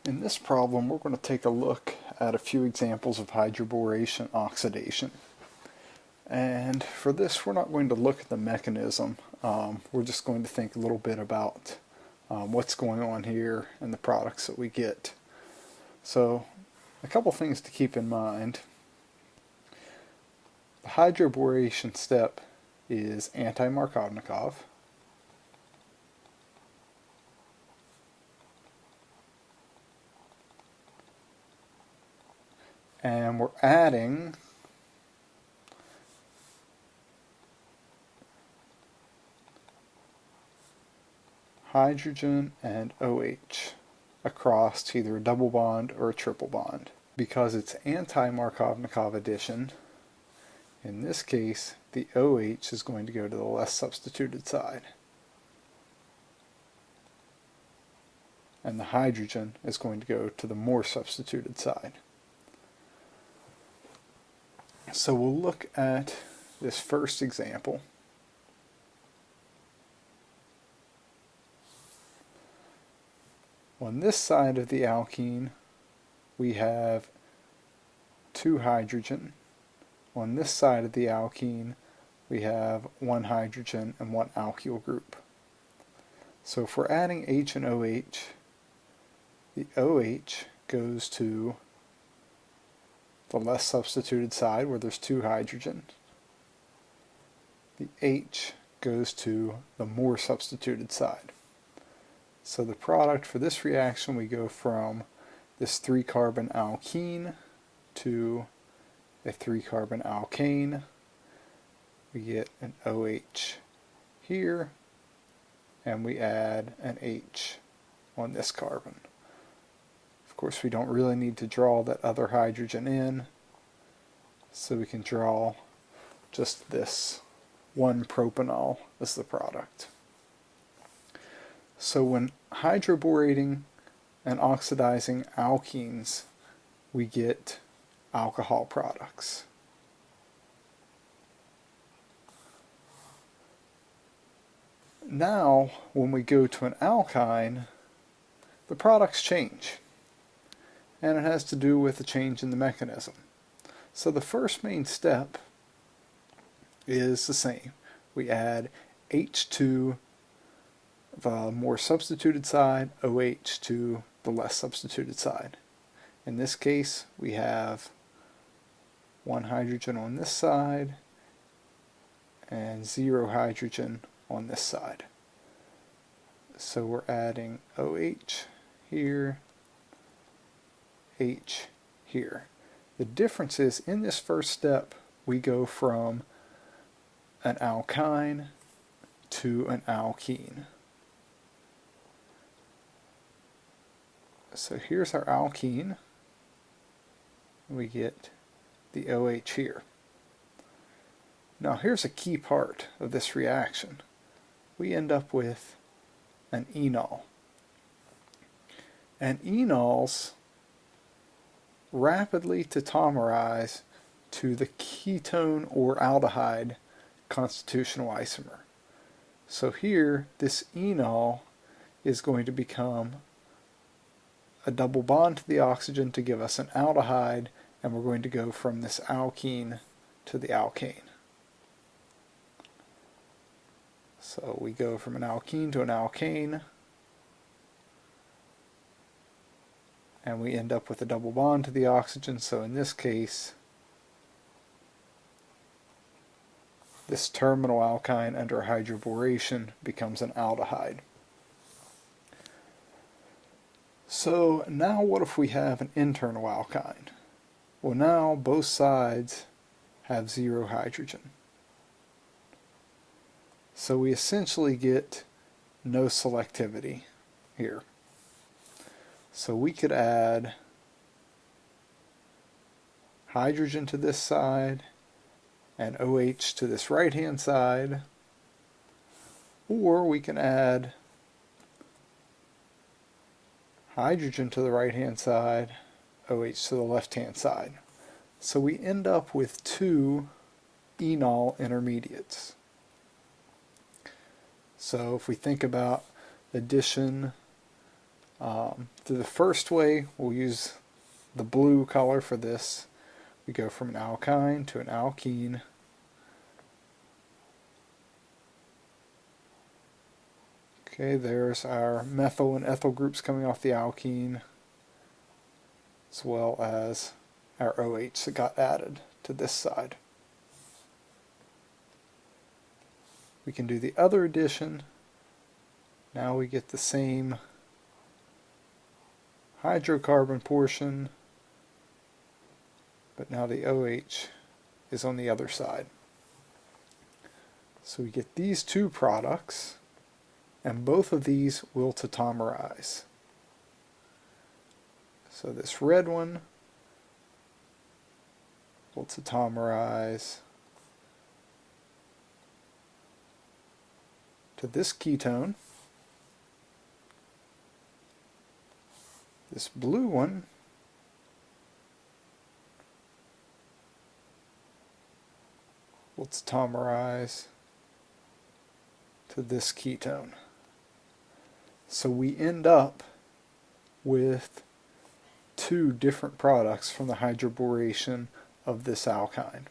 In this problem, we're going to take a look at a few examples of hydroboration-oxidation. And for this, we're not going to look at the mechanism. We're just going to think a little bit about what's going on here and the products that we get. So, a couple things to keep in mind. The hydroboration step is anti-Markovnikov. And we're adding hydrogen and OH across either a double bond or a triple bond. Because it's anti-Markovnikov addition, in this case, the OH is going to go to the less substituted side. And the hydrogen is going to go to the more substituted side. So we'll look at this first example. On this side of the alkene, we have 2 hydrogen. On this side of the alkene, we have 1 hydrogen and 1 alkyl group. So if we're adding H and OH, the OH goes to the less substituted side where there's 2 hydrogen. The H goes to the more substituted side. So the product for this reaction, we go from this 3-carbon alkene to a 3-carbon alkane. We get an OH here, and we add an H on this carbon. Of course, we don't really need to draw that other hydrogen in, so we can draw just this 1 propanol as the product. So when hydroborating and oxidizing alkenes, we get alcohol products. Now, when we go to an alkyne, the products change. And it has to do with a change in the mechanism. So the first main step is the same. We add H to the more substituted side, OH to the less substituted side. In this case, we have 1 hydrogen on this side and 0 hydrogen on this side. So we're adding OH here, H here. The difference is, in this first step, we go from an alkyne to an alkene. So here's our alkene. We get the OH here. Now here's a key part of this reaction. We end up with an enol. And enols rapidly tautomerize to the ketone or aldehyde constitutional isomer. So here, this enol is going to become a double bond to the oxygen to give us an aldehyde, and we're going to go from this alkene to the alkane. So we go from an alkene to an alkane, and we end up with a double bond to the oxygen. So in this case, this terminal alkyne under hydroboration becomes an aldehyde. So now what if we have an internal alkyne? Well, now both sides have 0 hydrogen. So we essentially get no selectivity here. So we could add hydrogen to this side and OH to this right-hand side, or we can add hydrogen to the right-hand side, OH to the left-hand side. So we end up with 2 enol intermediates. So if we think about addition The first way, we'll use the blue color for this. We go from an alkyne to an alkene. Okay, there's our methyl and ethyl groups coming off the alkene, as well as our OH that got added to this side. We can do the other addition. Now we get the same hydrocarbon portion, but now the OH is on the other side. So we get these two products, and both of these will tautomerize. So this red one will tautomerize to this ketone. This blue one will tautomerize to this ketone. So we end up with two different products from the hydroboration of this alkyne.